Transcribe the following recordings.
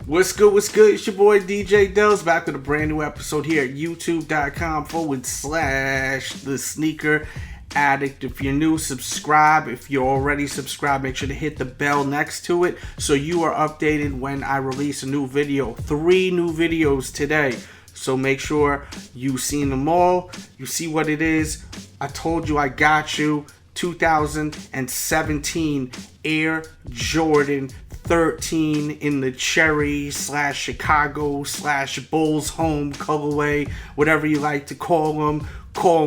What's good, what's good? It's your boy DJ Dells back with a brand new episode here at youtube.com/The Sneaker Addict. If you're new, subscribe. If you're already subscribed, make sure to hit the bell next to it so you are updated when I release a new video. 3 new videos today. So make sure you've seen them all. You see what it is. I told you I got you. 2017 Air Jordan 13 in the cherry / Chicago / Bulls home colorway, whatever you like to call them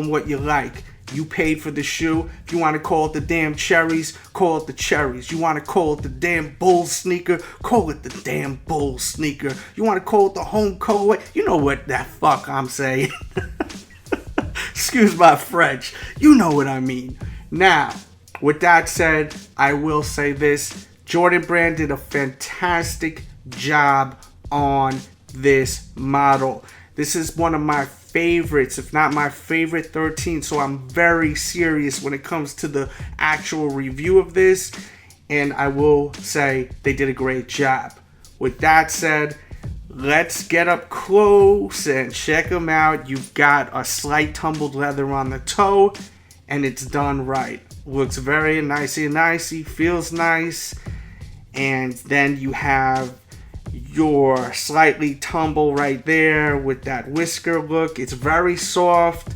what you like. You paid for the shoe. If you want to call it the damn cherries, call it the cherries. You want to call it the damn Bulls sneaker, call it the damn Bulls sneaker. You want to call it the home colorway, you know what the fuck I'm saying. Excuse my French. You know what I mean. Now, with that said, I will say this. Jordan Brand did a fantastic job on this model. This is one of my favorites, if not my favorite 13, so I'm very serious when it comes to the actual review of this, and I will say they did a great job. With that said, let's get up close and check them out. You've got a slight tumbled leather on the toe, and it's done right. Looks very nicey, feels nice. And then you have your slightly tumble right there with that whisker look. It's very soft.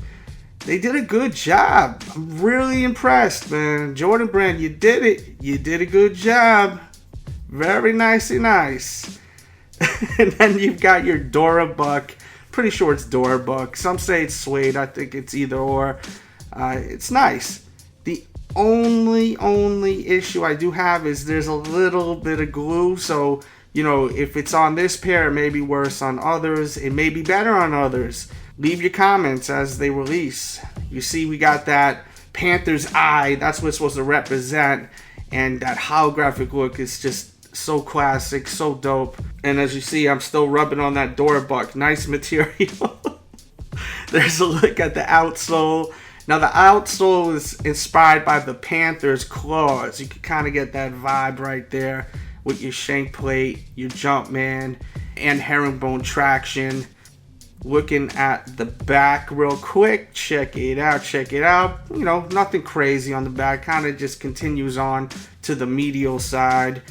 They did a good job. I'm really impressed, man. Jordan Brand, you did it. You did a good job. Very nicey nice. And then you've got your Dora Buck. Pretty sure it's Dora Buck. Some say it's suede. I think it's either or. It's nice. The only issue I do have is there's a little bit of glue, so you know, if it's on this pair, it may be worse on others. It may be better on others. Leave your comments as they release. You see, we got that Panther's eye. That's what it's supposed to represent, and that holographic look is just so classic, so dope. And as you see, I'm still rubbing on that Dora Buck. Nice material. There's a look at the outsole. Now, the outsole is inspired by the Panther's claws. You can kind of get that vibe right there with your shank plate, your Jumpman, and herringbone traction. Looking at the back real quick. Check it out. You know, nothing crazy on the back. Kind of just continues on to the medial side.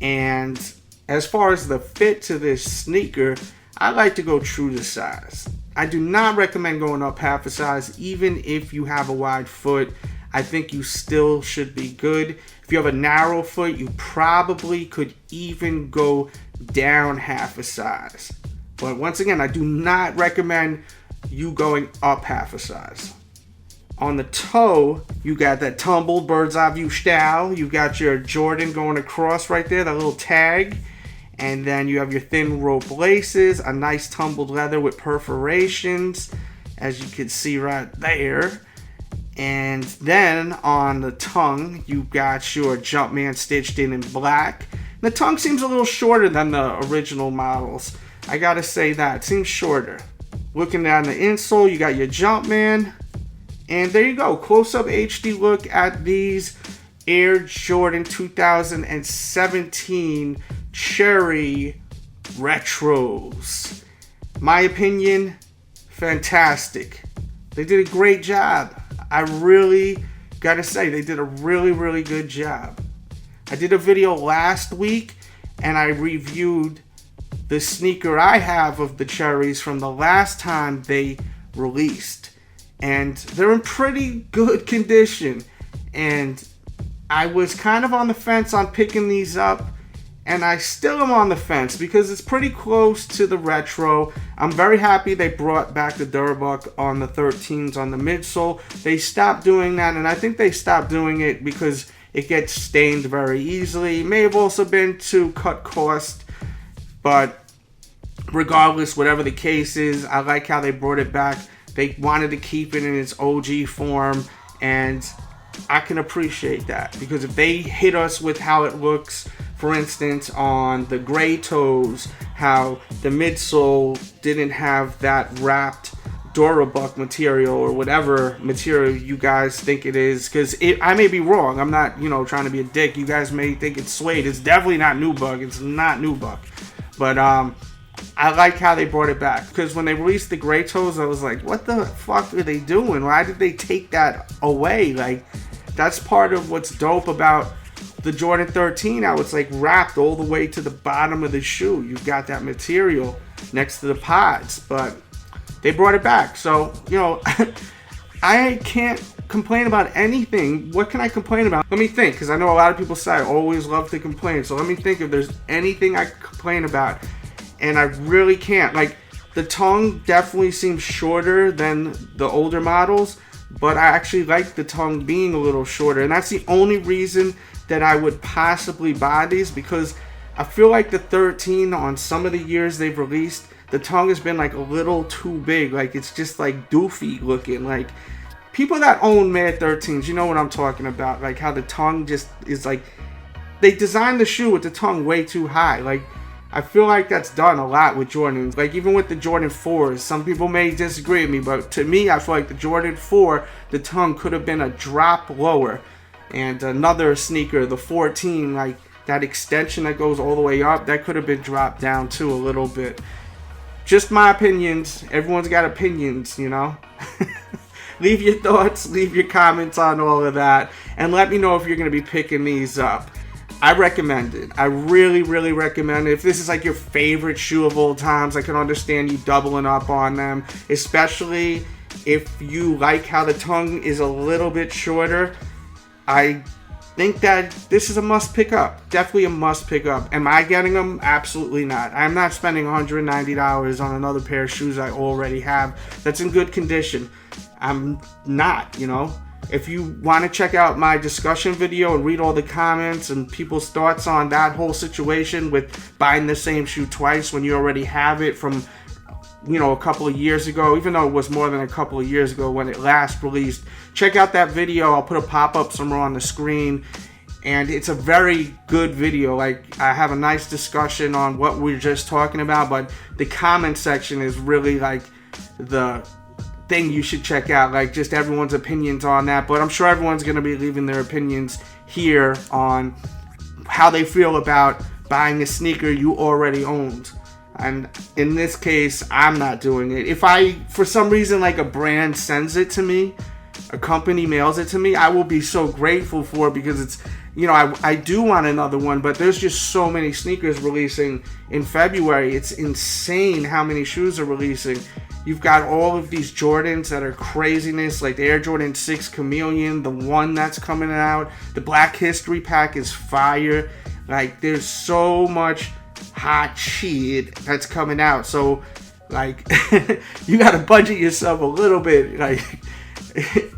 And as far as the fit to this sneaker, I like to go true to size. I do not recommend going up half a size, even if you have a wide foot. I think you still should be good. If you have a narrow foot, you probably could even go down half a size. But once again, I do not recommend you going up half a size. On the toe, you got that tumbled bird's eye view style. You got your Jordan going across right there, that little tag. And then you have your thin rope laces, a nice tumbled leather with perforations, as you can see right there. And then on the tongue, you got your Jumpman stitched in black. The tongue seems a little shorter than the original models. I gotta say that, it seems shorter. Looking down the insole, you got your Jumpman. And there you go, close-up HD look at these Air Jordan 2017 Cherry Retros. My opinion, fantastic. They did a great job. I really gotta say, they did a really good job. I did a video last week and I reviewed the sneaker I have of the cherries from the last time they released. And they're in pretty good condition. And I was kind of on the fence on picking these up, and I still am on the fence because it's pretty close to the retro. I'm very happy they brought back the Durabuck on the 13s on the midsole. They stopped doing that, and I think they stopped doing it because it gets stained very easily. It may have also been to cut cost, but regardless, whatever the case is, I like how they brought it back. They wanted to keep it in its OG form, and I can appreciate that, because if they hit us with how it looks, for instance, on the gray toes, how the midsole didn't have that wrapped Durabuck material or whatever material you guys think it is, because I may be wrong. I'm not, trying to be a dick. You guys may think it's suede. It's definitely not nubuck. It's not nubuck. But I like how they brought it back, because when they released the gray toes, I was like, what the fuck are they doing? Why did they take that away? Like, that's part of what's dope about the Jordan 13. How it's like wrapped all the way to the bottom of the shoe. You've got that material next to the pods, but they brought it back. So, I can't complain about anything. What can I complain about? Let me think, because I know a lot of people say I always love to complain. So let me think if there's anything I could complain about. And I really can't. Like, the tongue definitely seems shorter than the older models, but I actually like the tongue being a little shorter. And that's the only reason that I would possibly buy these, because I feel like the 13 on some of the years they've released, the tongue has been like a little too big. Like, it's just like doofy looking. Like, people that own Mad 13s, you know what I'm talking about. Like, how the tongue just is like, they designed the shoe with the tongue way too high. Like, I feel like that's done a lot with Jordans. Like, even with the Jordan 4s, some people may disagree with me, but to me, I feel like the Jordan 4, the tongue could have been a drop lower. And another sneaker, the 14, like, that extension that goes all the way up, that could have been dropped down too a little bit. Just my opinions. Everyone's got opinions, Leave your thoughts, leave your comments on all of that, and let me know if you're going to be picking these up. I recommend it. I really, really recommend it. If this is like your favorite shoe of all times, I can understand you doubling up on them, especially if you like how the tongue is a little bit shorter. I think that this is a must pick up. Definitely a must pick up. Am I getting them? Absolutely not. I'm not spending $190 on another pair of shoes I already have that's in good condition. I'm not, If you want to check out my discussion video and read all the comments and people's thoughts on that whole situation with buying the same shoe twice when you already have it from, a couple of years ago, even though it was more than a couple of years ago when it last released, check out that video. I'll put a pop-up somewhere on the screen, and it's a very good video. Like, I have a nice discussion on what we we're just talking about, but the comment section is really like the thing you should check out, like just everyone's opinions on that. But I'm sure everyone's going to be leaving their opinions here on how they feel about buying a sneaker you already owned. And in this case, I'm not doing it. If for some reason, like a brand sends it to me, a company mails it to me, I will be so grateful for it, because it's, I do want another one, but there's just so many sneakers releasing in February. It's insane how many shoes are releasing. You've got all of these Jordans that are craziness, like the Air Jordan 6 Chameleon, the one that's coming out. The Black History Pack is fire. Like, there's so much hot shit that's coming out. So, like, you got to budget yourself a little bit. Like,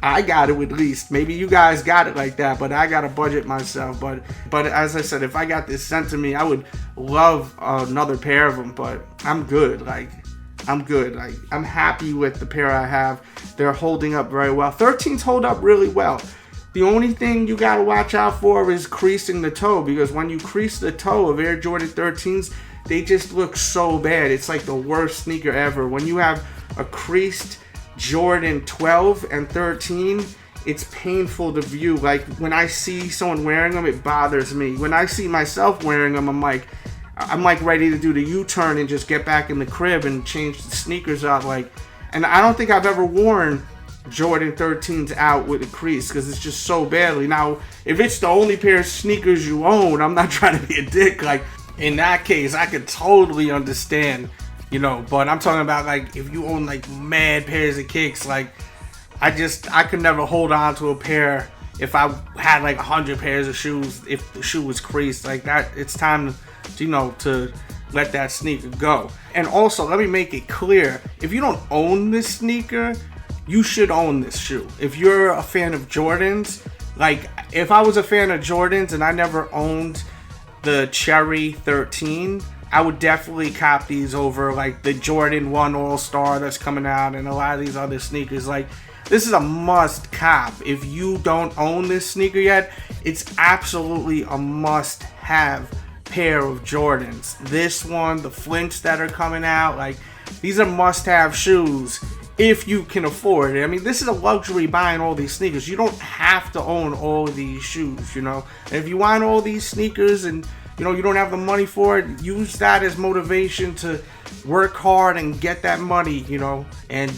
I got it at least. Maybe you guys got it like that, but I got to budget myself. But as I said, if I got this sent to me, I would love another pair of them, but I'm good. Like, I'm good. I'm happy with the pair I have. They're holding up very well. 13s hold up really well. The only thing you got to watch out for is creasing the toe, because when you crease the toe of Air Jordan 13s, they just look so bad. It's like the worst sneaker ever. When you have a creased Jordan 12 and 13, it's painful to view. Like, when I see someone wearing them, it bothers me. When I see myself wearing them, I'm like ready to do the U-turn and just get back in the crib and change the sneakers out. And I don't think I've ever worn Jordan 13s out with a crease, because it's just so badly. Now, if it's the only pair of sneakers you own, I'm not trying to be a dick. Like, in that case, I could totally understand, but I'm talking about, like, if you own, like, mad pairs of kicks, like, I could never hold on to a pair if I had, like, 100 pairs of shoes, if the shoe was creased. Like, that, it's time to let that sneaker go. And also, let me make it clear, if you don't own this sneaker, you should own this shoe. If you're a fan of Jordans, like, if I was a fan of Jordans and I never owned the Cherry 13, I would definitely cop these over, like, the Jordan 1 All-Star that's coming out and a lot of these other sneakers. Like, this is a must cop. If you don't own this sneaker yet, it's absolutely a must-have pair of Jordans. This one, the Flints that are coming out, like, these are must-have shoes if you can afford it. I mean, this is a luxury buying all these sneakers. You don't have to own all of these shoes, you know. And if you want all these sneakers and, you know, you don't have the money for it, use that as motivation to work hard and get that money, you know. And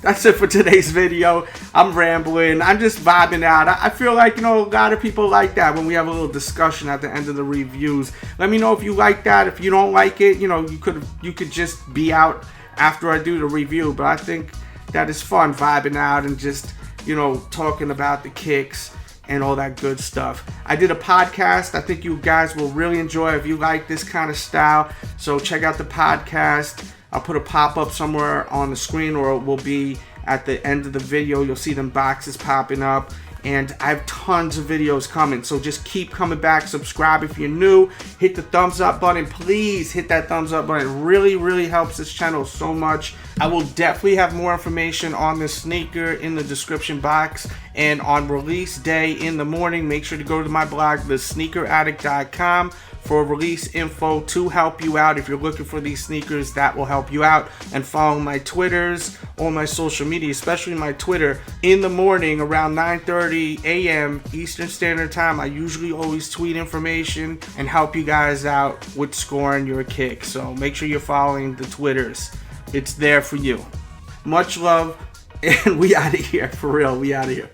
that's it for today's video. I'm rambling. I'm just vibing out. I feel like, you know, a lot of people like that when we have a little discussion at the end of the reviews. Let me know if you like that. If you don't like it, you know, you could just be out after I do the review. But I think that is fun, vibing out and just, you know, talking about the kicks and all that good stuff. I did a podcast. I think you guys will really enjoy if you like this kind of style. So check out the podcast. I'll put a pop-up somewhere on the screen, or it will be at the end of the video. You'll see them boxes popping up. And I have tons of videos coming, so just keep coming back. Subscribe if you're new. Hit the thumbs up button. Please hit that thumbs up button. It really, really helps this channel so much. I will definitely have more information on this sneaker in the description box. And on release day in the morning, make sure to go to my blog, thesneakeraddict.com, for release info to help you out. If you're looking for these sneakers, that will help you out. And follow my Twitters, all my social media, especially my Twitter, in the morning around 9:30 a.m. Eastern Standard Time. I usually always tweet information and help you guys out with scoring your kick. So make sure you're following the Twitters. It's there for you. Much love, and we out of here. For real, we out of here.